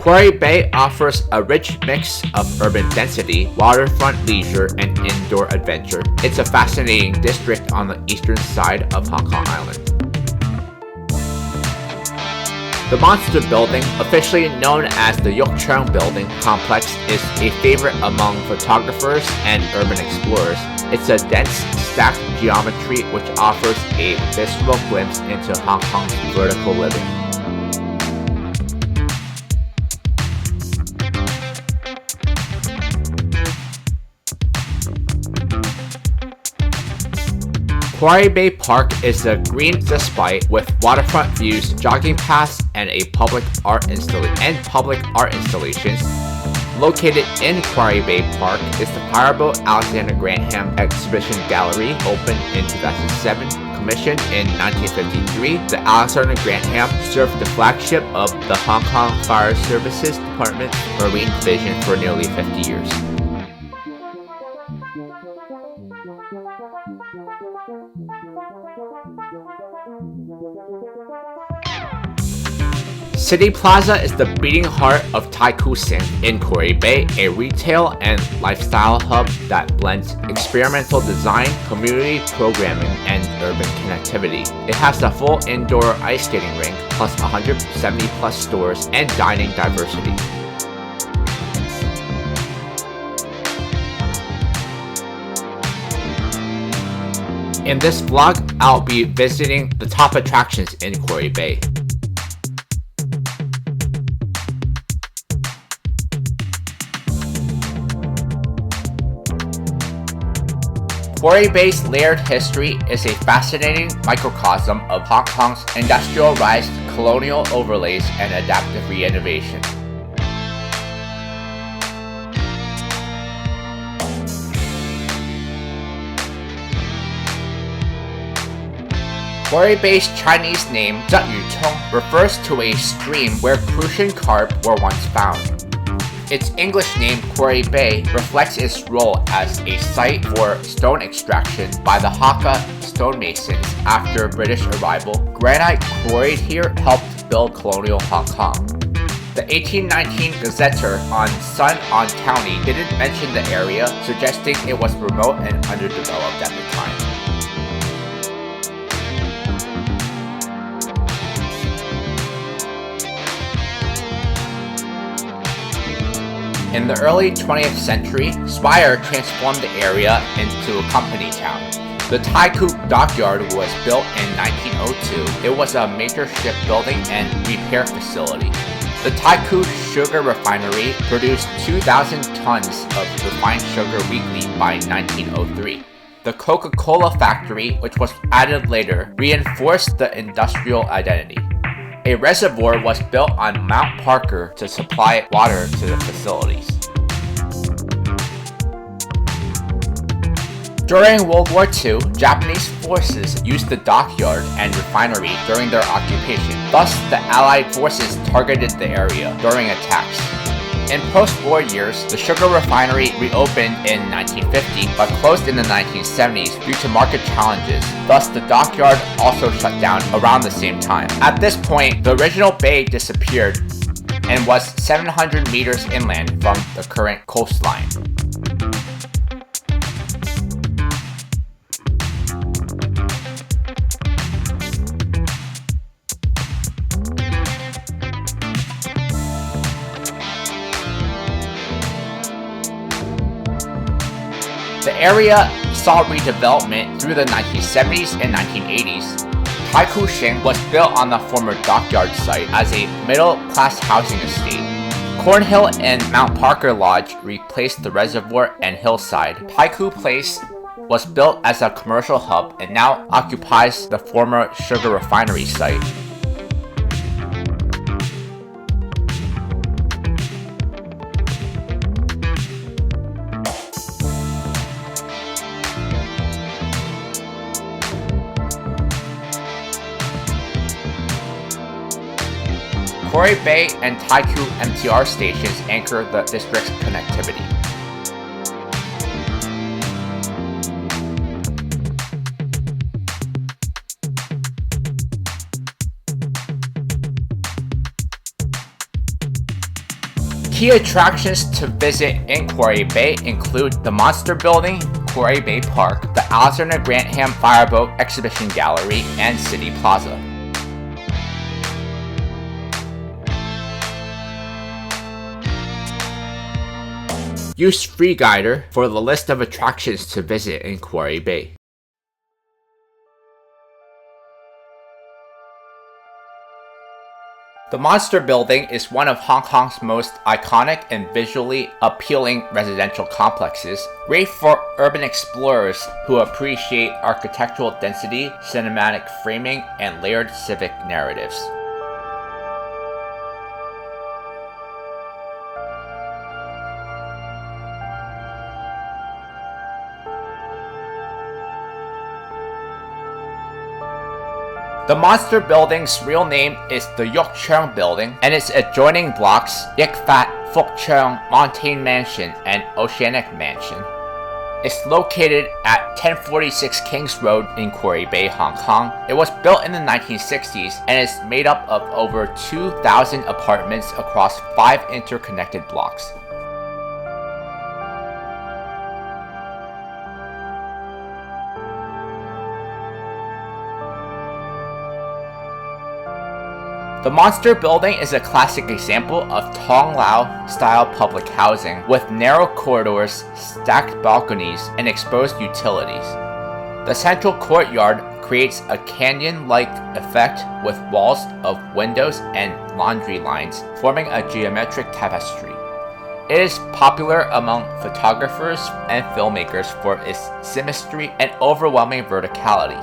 Quarry Bay offers a rich mix of urban density, waterfront leisure, and indoor adventure. It's a fascinating district on the eastern side of Hong Kong Island. The Monster Building, officially known as the Yok Cheong Building Complex, is a favorite among photographers and urban explorers. It's a dense, stacked geometry which offers a visceral glimpse into Hong Kong's vertical living. Quarry Bay Park is a green despite with waterfront views, jogging paths, and public art installations. Located in Quarry Bay Park is the Fireboat Alexander Grantham Exhibition Gallery, opened in 2007. Commissioned in 1953, the Alexander Grantham served the flagship of the Hong Kong Fire Services Department's Marine Division for nearly 50 years. CityPlaza is the beating heart of Tai Kung Sing in Quarry Bay, a retail and lifestyle hub that blends experimental design, community programming, and urban connectivity. It has a full indoor ice skating rink, plus 170 plus stores and dining diversity. In this vlog, I'll be visiting the top attractions in Quarry Bay. Quarry Bay's layered history is a fascinating microcosm of Hong Kong's industrial rise, colonial overlays, and adaptive re-innovation. Quarry Bay's Chinese name, Zheyutong, refers to a stream where Crucian carp were once found. Its English name, Quarry Bay, reflects its role as a site for stone extraction by the Hakka stonemasons after British arrival. Granite quarried here helped build colonial Hong Kong. The 1819 Gazetteer on Sun On County didn't mention the area, suggesting it was remote and underdeveloped at the time. In the early 20th century, Swire transformed the area into a company town. The Tai Kung Dockyard was built in 1902. It was a major shipbuilding and repair facility. The Tai Kung Sugar Refinery produced 2,000 tons of refined sugar weekly by 1903. The Coca-Cola factory, which was added later, reinforced the industrial identity. A reservoir was built on Mount Parker to supply water to the facilities. During World War II, Japanese forces used the dockyard and refinery during their occupation. Thus, the Allied forces targeted the area during attacks. In post-war years, the sugar refinery reopened in 1950 but closed in the 1970s due to market challenges. Thus, the dockyard also shut down around the same time. At this point, the original bay disappeared and was 700 meters inland from the current coastline. The area saw redevelopment through the 1970s and 1980s. Tai Kung Sing was built on the former dockyard site as a middle-class housing estate. Cornhill and Mount Parker Lodge replaced the reservoir and hillside. Tai Kung Place was built as a commercial hub and now occupies the former sugar refinery site. Quarry Bay and Tai Kung MTR stations anchor the district's connectivity. Key attractions to visit in Quarry Bay include the Monster Building, Quarry Bay Park, the Alexander Grantham Fireboat Exhibition Gallery, and CityPlaza. Use FreeGuider for the list of attractions to visit in Quarry Bay. The Monster Building is one of Hong Kong's most iconic and visually appealing residential complexes, great for urban explorers who appreciate architectural density, cinematic framing, and layered civic narratives. The Monster Building's real name is the Yok Cheung Building, and its adjoining blocks, Yik Fat, Fuk Cheung, Montaigne Mansion, and Oceanic Mansion. It's located at 1046 Kings Road in Quarry Bay, Hong Kong. It was built in the 1960s and is made up of over 2,000 apartments across 5 interconnected blocks. The Monster Building is a classic example of Tong Lau style public housing with narrow corridors, stacked balconies, and exposed utilities. The central courtyard creates a canyon-like effect with walls of windows and laundry lines forming a geometric tapestry. It is popular among photographers and filmmakers for its symmetry and overwhelming verticality.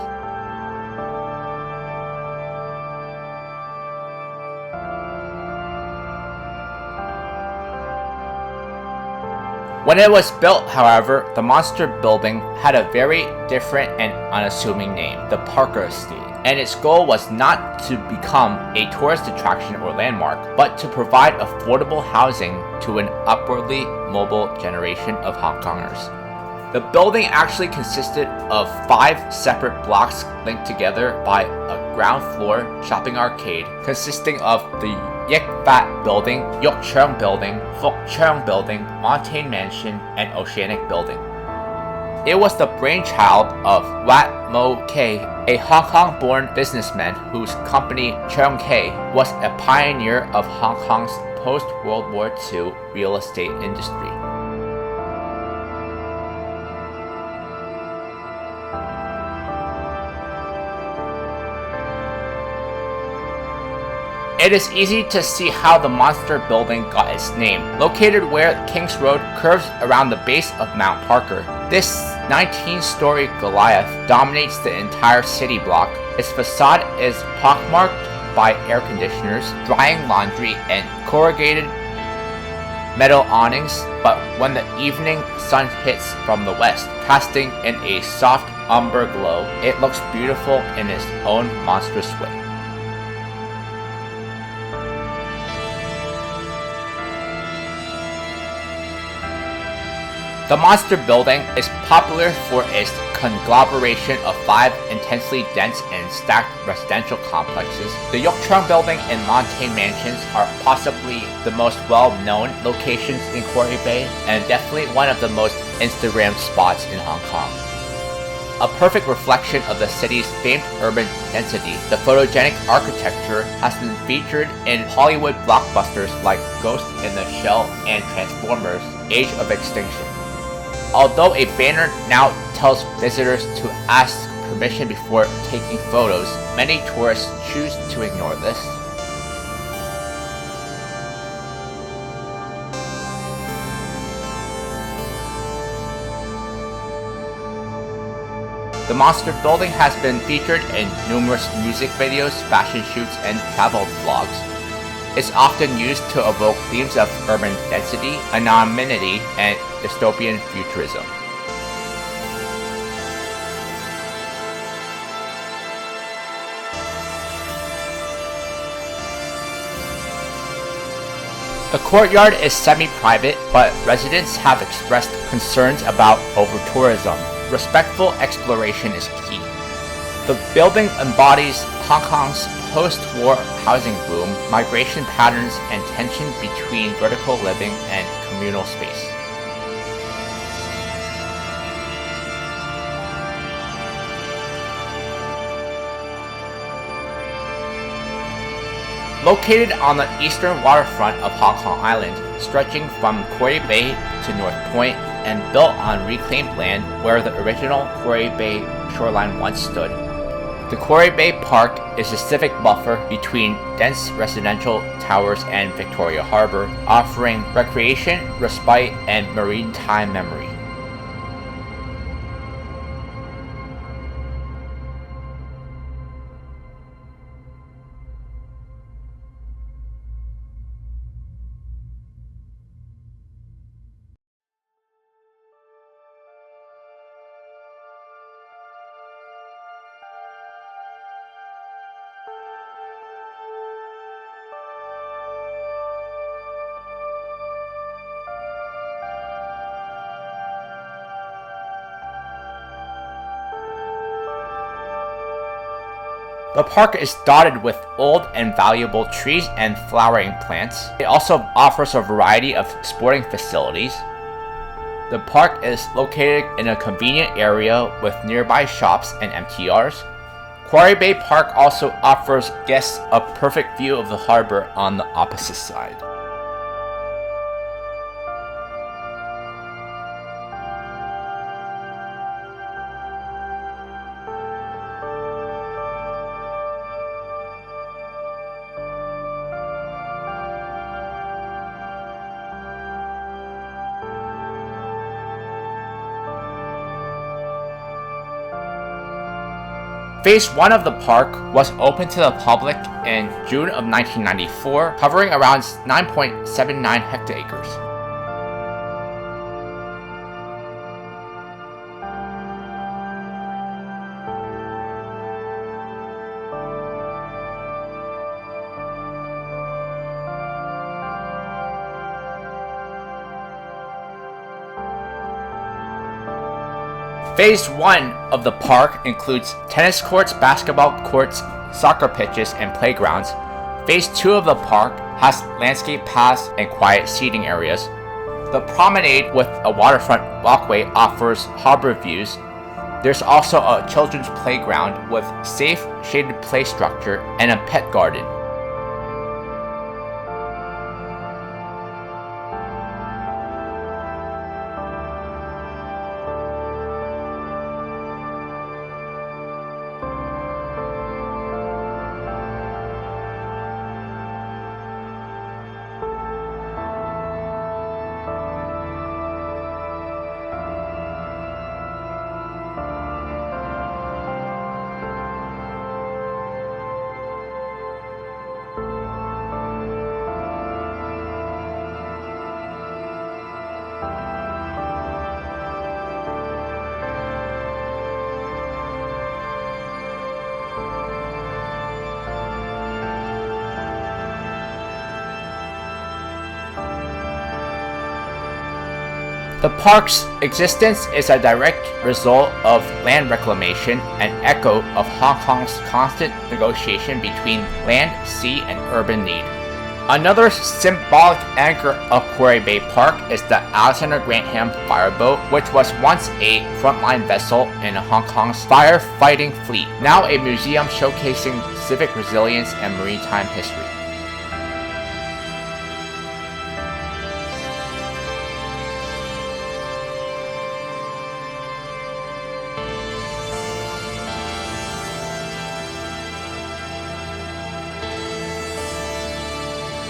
When it was built, however, the Monster Building had a very different and unassuming name, the Parker Estate, and its goal was not to become a tourist attraction or landmark, but to provide affordable housing to an upwardly mobile generation of Hong Kongers. The building actually consisted of 5 separate blocks linked together by a ground floor shopping arcade consisting of the Yik Fat Building, Yok Cheung Building, Fuk Cheung Building, Montaigne Mansion, and Oceanic Building. It was the brainchild of Wat Mo Kay, a Hong Kong-born businessman whose company Cheung Kay was a pioneer of Hong Kong's post-World War II real estate industry. It is easy to see how the Monster Building got its name. Located where Kings Road curves around the base of Mount Parker, this 19-story Goliath dominates the entire city block. Its facade is pockmarked by air conditioners, drying laundry, and corrugated metal awnings, but when the evening sun hits from the west, casting in a soft umber glow, it looks beautiful in its own monstrous way. The Monster Building is popular for its conglomeration of 5 intensely dense and stacked residential complexes. The Yok Cheung Building and Montaigne Mansions are possibly the most well-known locations in Quarry Bay, and definitely one of the most Instagram spots in Hong Kong. A perfect reflection of the city's famed urban density, the photogenic architecture has been featured in Hollywood blockbusters like Ghost in the Shell and Transformers: Age of Extinction. Although a banner now tells visitors to ask permission before taking photos, many tourists choose to ignore this. The Monster Building has been featured in numerous music videos, fashion shoots, and travel vlogs. It's often used to evoke themes of urban density, anonymity, and dystopian futurism. The courtyard is semi-private, but residents have expressed concerns about over-tourism. Respectful exploration is key. The building embodies Hong Kong's post-war housing boom, migration patterns, and tension between vertical living and communal space. Located on the eastern waterfront of Hong Kong Island, stretching from Quarry Bay to North Point, and built on reclaimed land where the original Quarry Bay shoreline once stood. The Quarry Bay Park is a civic buffer between dense residential towers and Victoria Harbour, offering recreation, respite, and maritime memory. The park is dotted with old and valuable trees and flowering plants. It also offers a variety of sporting facilities. The park is located in a convenient area with nearby shops and MTRs. Quarry Bay Park also offers guests a perfect view of the harbor on the opposite side. Phase 1 of the park was open to the public in June of 1994, covering around 9.79 hectares. Phase 1 of the park includes tennis courts, basketball courts, soccer pitches, and playgrounds. Phase 2 of the park has landscape paths and quiet seating areas. The promenade with a waterfront walkway offers harbor views. There's also a children's playground with safe shaded play structure and a pet garden. The park's existence is a direct result of land reclamation, an echo of Hong Kong's constant negotiation between land, sea, and urban need. Another symbolic anchor of Quarry Bay Park is the Alexander Grantham Fireboat, which was once a frontline vessel in Hong Kong's firefighting fleet, now a museum showcasing civic resilience and maritime history.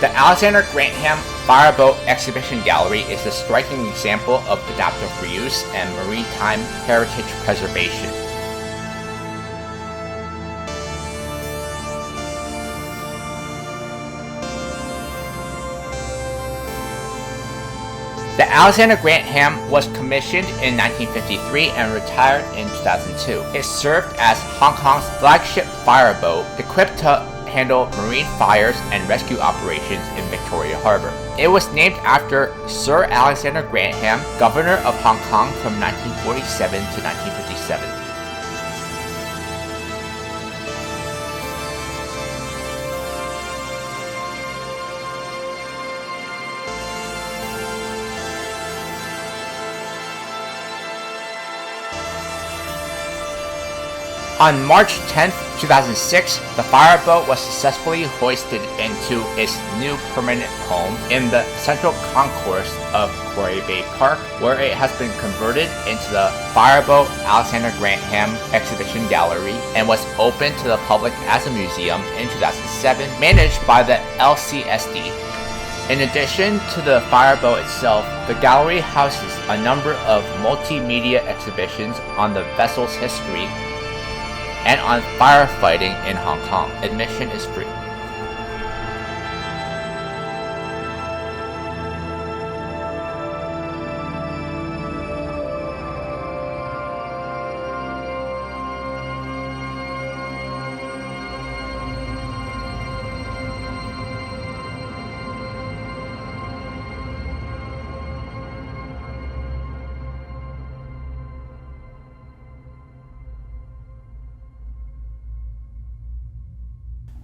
The Alexander Grantham Fireboat Exhibition Gallery is a striking example of adaptive reuse and maritime heritage preservation. The Alexander Grantham was commissioned in 1953 and retired in 2002. It served as Hong Kong's flagship fireboat, equipped to handle marine fires and rescue operations in Victoria Harbour. It was named after Sir Alexander Grantham, Governor of Hong Kong from 1947 to 1957. On March 10, 2006, the Fireboat was successfully hoisted into its new permanent home in the central concourse of Quarry Bay Park, where it has been converted into the Fireboat Alexander Grantham Exhibition Gallery and was opened to the public as a museum in 2007, managed by the LCSD. In addition to the Fireboat itself, the gallery houses a number of multimedia exhibitions on the vessel's history and on firefighting in Hong Kong. Admission is free.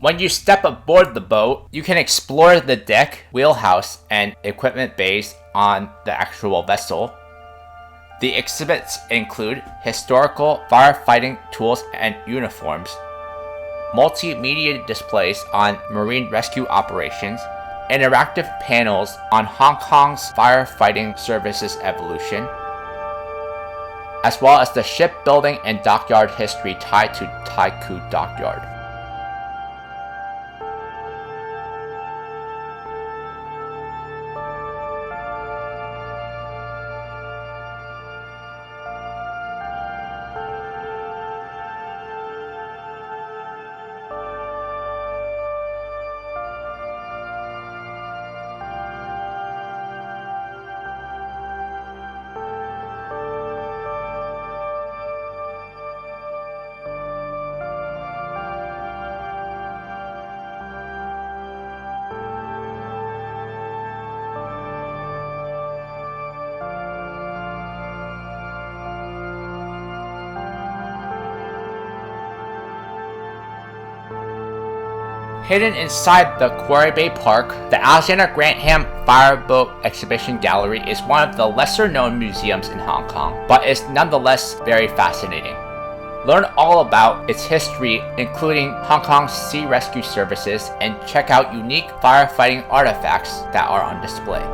When you step aboard the boat, you can explore the deck, wheelhouse, and equipment bays on the actual vessel. The exhibits include historical firefighting tools and uniforms, multimedia displays on marine rescue operations, interactive panels on Hong Kong's firefighting services evolution, as well as the shipbuilding and dockyard history tied to Tai Kung Dockyard. Hidden inside the Quarry Bay Park, the Alexander Grantham Fireboat Exhibition Gallery is one of the lesser-known museums in Hong Kong, but is nonetheless very fascinating. Learn all about its history, including Hong Kong's sea rescue services, and check out unique firefighting artifacts that are on display.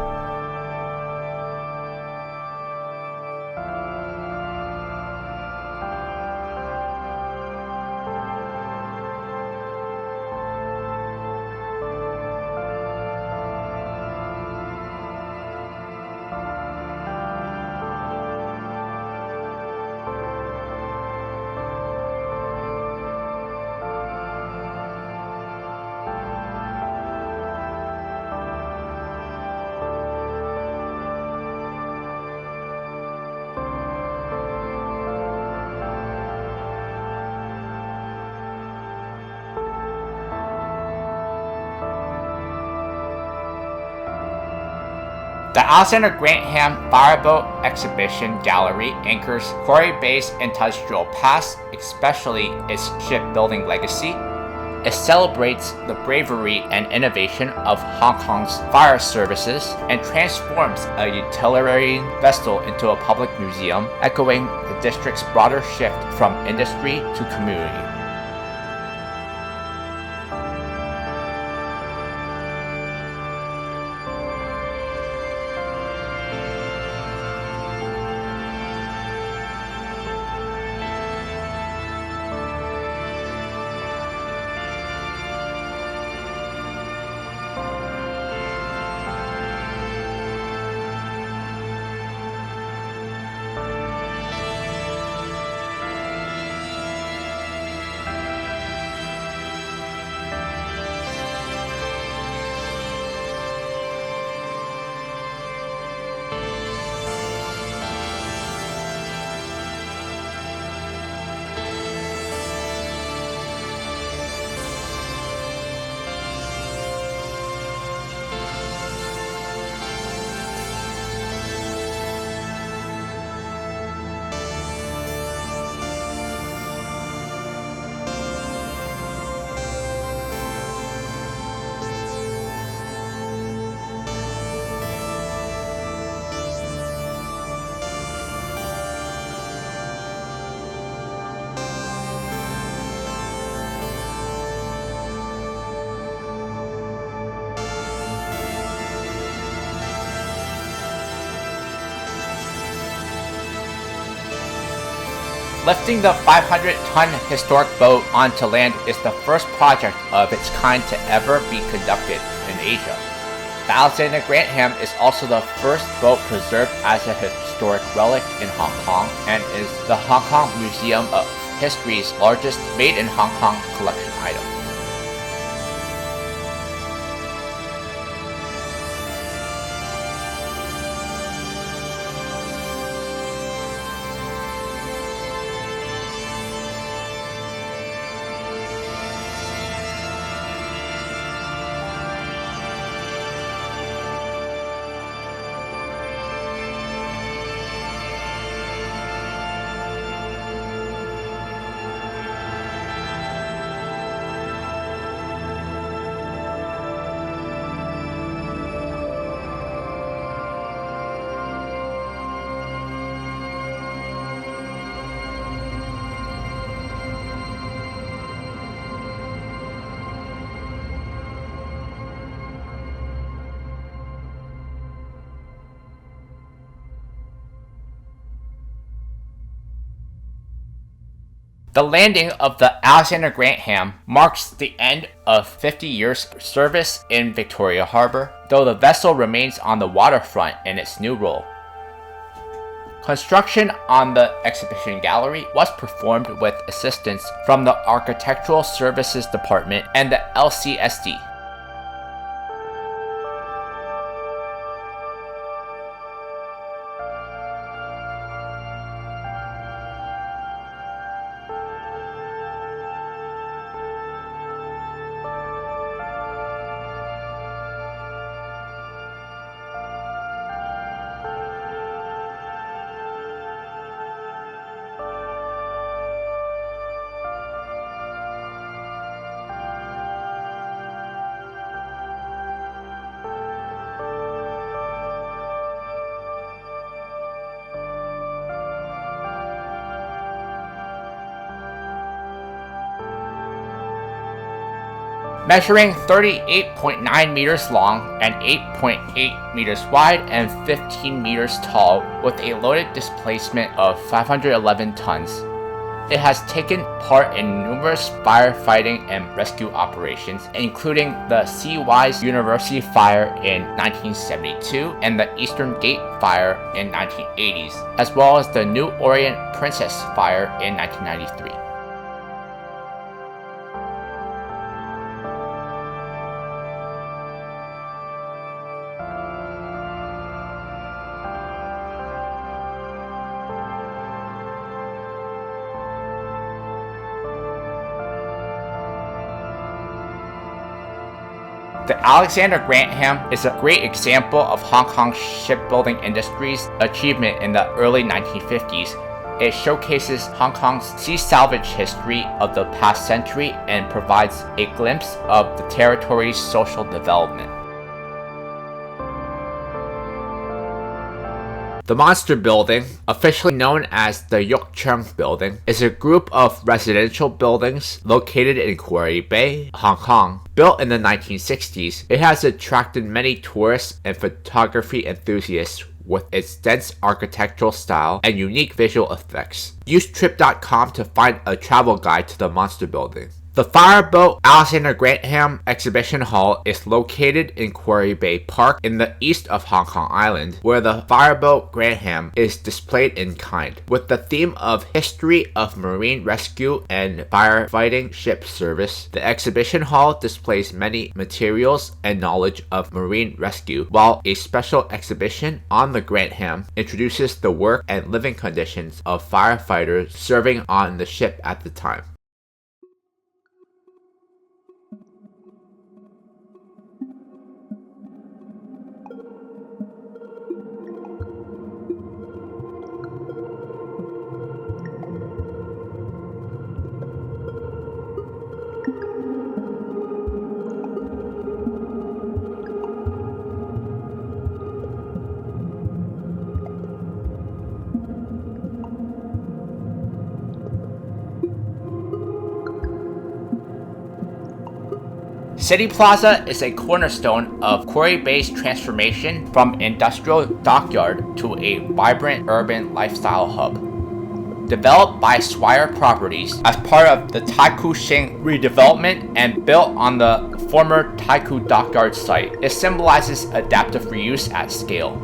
The Alexander Grantham Fireboat Exhibition Gallery anchors Quarry Bay's industrial past, especially its shipbuilding legacy. It celebrates the bravery and innovation of Hong Kong's fire services and transforms a utilitarian vessel into a public museum, echoing the district's broader shift from industry to community. Lifting the 500-ton historic boat onto land is the first project of its kind to ever be conducted in Asia. The Alexander Grantham is also the first boat preserved as a historic relic in Hong Kong and is the Hong Kong Museum of History's largest made-in-Hong Kong collection item. The landing of the Alexander Grantham marks the end of 50 years service in Victoria Harbour, though the vessel remains on the waterfront in its new role. Construction on the exhibition gallery was performed with assistance from the Architectural Services Department and the LCSD. Measuring 38.9 meters long and 8.8 meters wide and 15 meters tall with a loaded displacement of 511 tons. It has taken part in numerous firefighting and rescue operations, including the Seawise University Fire in 1972 and the Eastern Gate Fire in 1980s, as well as the New Orient Princess Fire in 1993. The Alexander Grantham is a great example of Hong Kong's shipbuilding industry's achievement in the early 1950s. It showcases Hong Kong's sea salvage history of the past century and provides a glimpse of the territory's social development. The Monster Building, officially known as the Yuk Chung Building, is a group of residential buildings located in Quarry Bay, Hong Kong. Built in the 1960s, it has attracted many tourists and photography enthusiasts with its dense architectural style and unique visual effects. Use trip.com to find a travel guide to the Monster Building. The Fireboat Alexander Grantham Exhibition Hall is located in Quarry Bay Park in the east of Hong Kong Island, where the Fireboat Grantham is displayed in kind. With the theme of history of marine rescue and firefighting ship service, the exhibition hall displays many materials and knowledge of marine rescue, while a special exhibition on the Grantham introduces the work and living conditions of firefighters serving on the ship at the time. CityPlaza is a cornerstone of Quarry Bay's transformation from industrial dockyard to a vibrant urban lifestyle hub. developed by Swire Properties as part of the Taikoo Shing redevelopment and built on the former Taikoo Dockyard site. It symbolizes adaptive reuse at scale.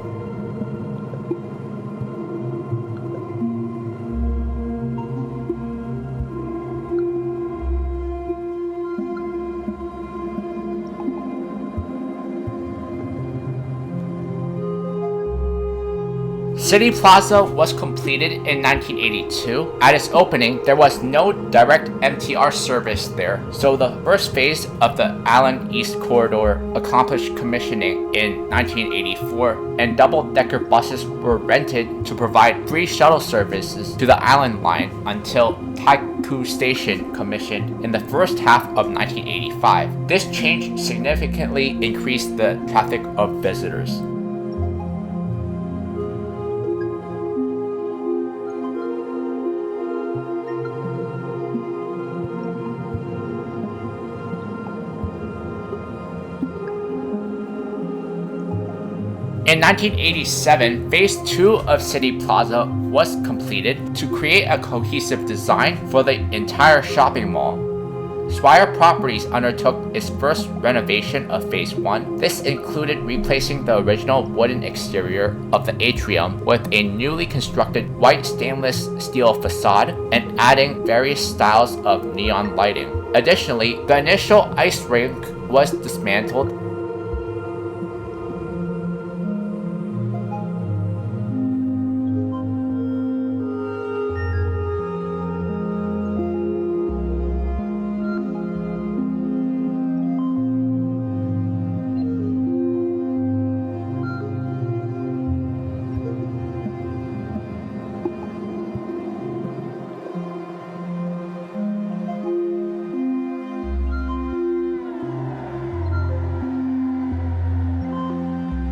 CityPlaza was completed in 1982. At its opening, there was no direct MTR service there, so the first phase of the Island East Corridor accomplished commissioning in 1984, and double-decker buses were rented to provide free shuttle services to the Island Line until Taikoo Station commissioned in the first half of 1985. This change significantly increased the traffic of visitors. In 1987, Phase 2 of CityPlaza was completed to create a cohesive design for the entire shopping mall. Swire Properties undertook its first renovation of Phase 1. This included replacing the original wooden exterior of the atrium with a newly constructed white stainless steel facade and adding various styles of neon lighting. Additionally, the initial ice rink was dismantled.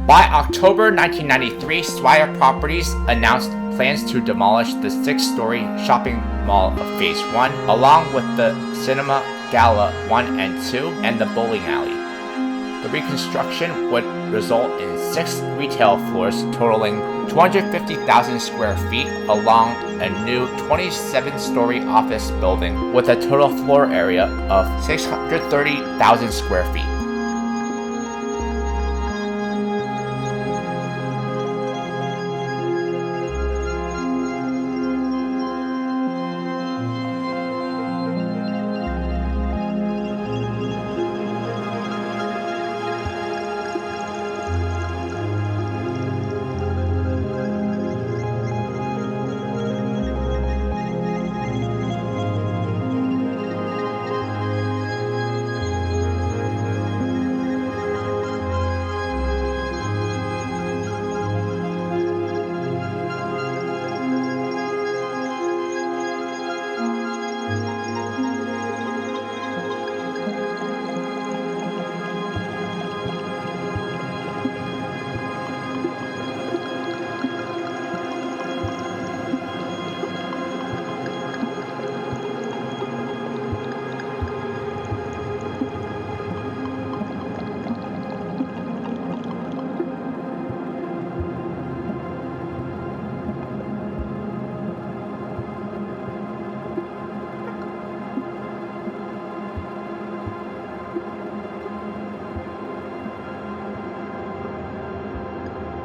By October 1993, Swire Properties announced plans to demolish the 6-story shopping mall of Phase 1, along with the Cinema Gala 1 and 2 and the bowling alley. The reconstruction would result in 6 retail floors totaling 250,000 square feet along a new 27-story office building with a total floor area of 630,000 square feet.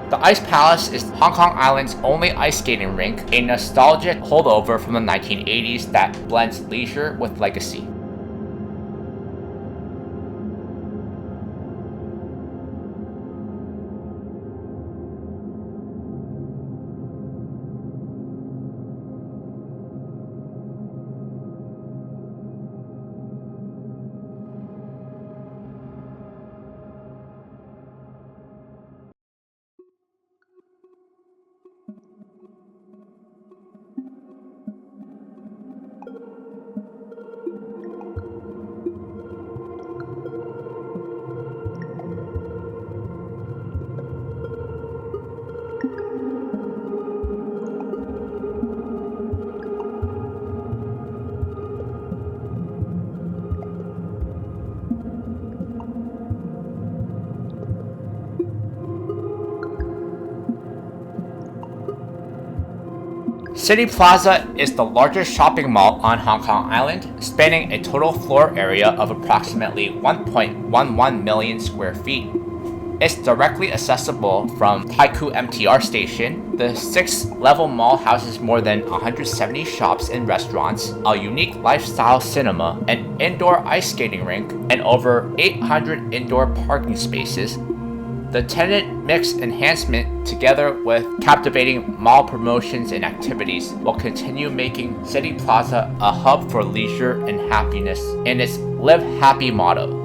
The Ice Palace is Hong Kong Island's only ice skating rink, a nostalgic holdover from the 1980s that blends leisure with legacy. CityPlaza is the largest shopping mall on Hong Kong Island, spanning a total floor area of approximately 1.11 million square feet. It's directly accessible from Taikoo MTR station. The 6-level mall houses more than 170 shops and restaurants, a unique lifestyle cinema, an indoor ice skating rink, and over 800 indoor parking spaces. The tenant mix enhancement, together with captivating mall promotions and activities, will continue making CityPlaza a hub for leisure and happiness in its Live Happy motto.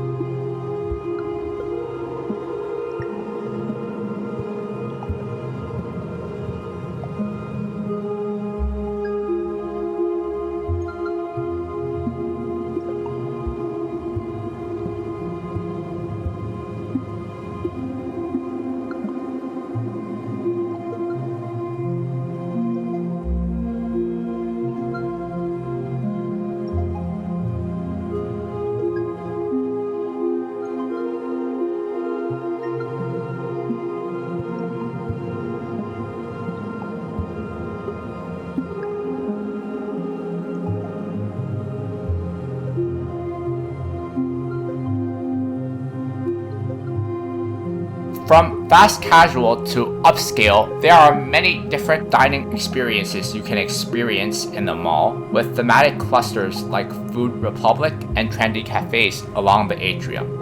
From fast casual to upscale, there are many different dining experiences you can experience in the mall, with thematic clusters like Food Republic and trendy cafes along the atrium.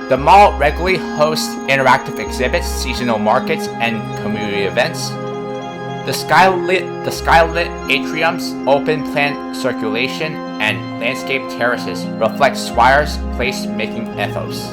The mall regularly hosts interactive exhibits, seasonal markets, and community events. The skylit atriums, open-plan circulation, and landscape terraces reflect Swire's place-making ethos.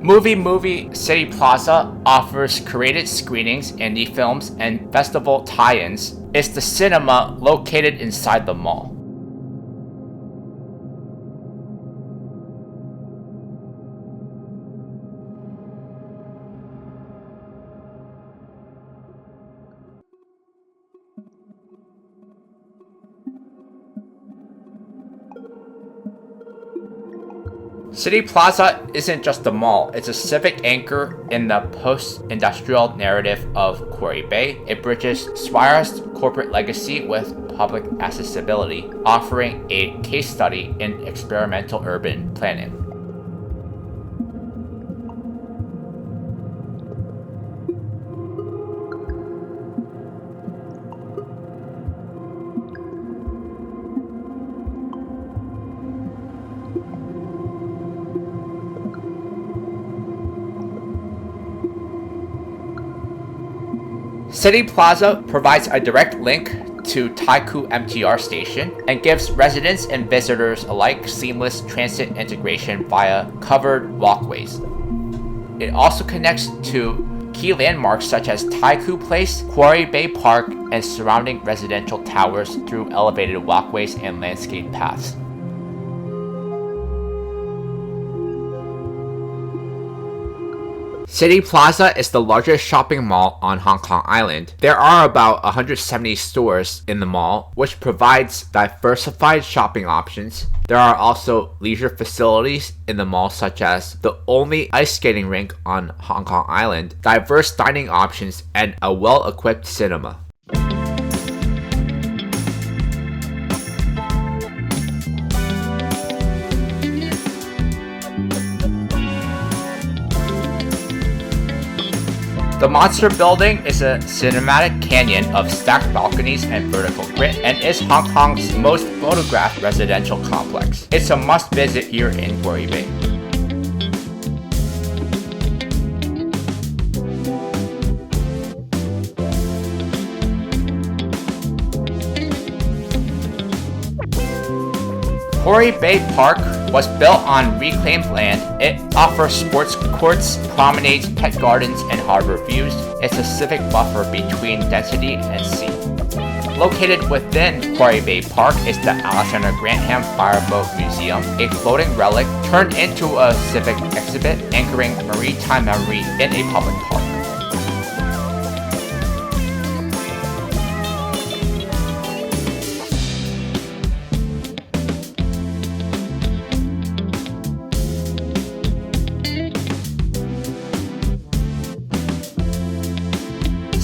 Movie CityPlaza offers curated screenings, indie films, and festival tie-ins. It's the cinema located inside the mall. CityPlaza isn't just a mall, it's a civic anchor in the post-industrial narrative of Quarry Bay. It bridges Swire's corporate legacy with public accessibility, offering a case study in experimental urban planning. CityPlaza provides a direct link to Taikoo MTR station and gives residents and visitors alike seamless transit integration via covered walkways. It also connects to key landmarks such as Taikoo Place, Quarry Bay Park, and surrounding residential towers through elevated walkways and landscape paths. CityPlaza is the largest shopping mall on Hong Kong Island. There are about 170 stores in the mall, which provides diversified shopping options. There are also leisure facilities in the mall such as the only ice skating rink on Hong Kong Island, diverse dining options, and a well-equipped cinema. The Monster Building is a cinematic canyon of stacked balconies and vertical grit and is Hong Kong's most photographed residential complex. It's a must-visit here in Quarry Bay. Quarry Bay Park was built on reclaimed land. It offers sports courts, promenades, pet gardens, and harbor views. It's a civic buffer between density and sea. Located within Quarry Bay Park is the Alexander Grantham Fireboat Museum, a floating relic turned into a civic exhibit anchoring maritime memory in a public park.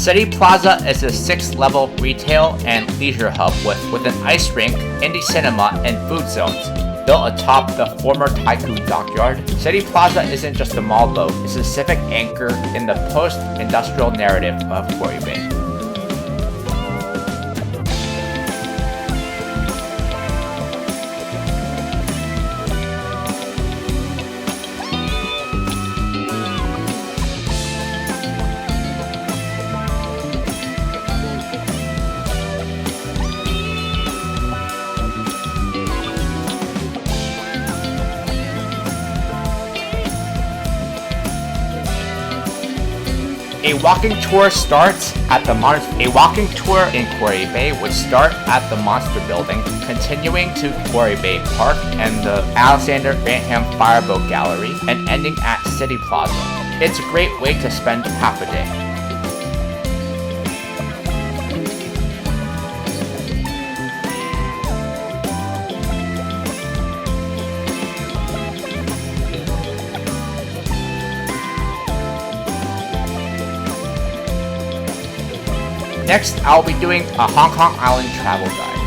CityPlaza is a 6-level retail and leisure hub with an ice rink, indie cinema, and food zones. Built atop the former Taikoo Dockyard, CityPlaza isn't just a mall though, it's a civic anchor in the post-industrial narrative of Quarry Bay. A walking tour in Quarry Bay would start at the Monster Building, continuing to Quarry Bay Park and the Alexander Grantham Fireboat Gallery, and ending at CityPlaza. It's a great way to spend half a day. Next, I'll be doing a Hong Kong Island travel guide.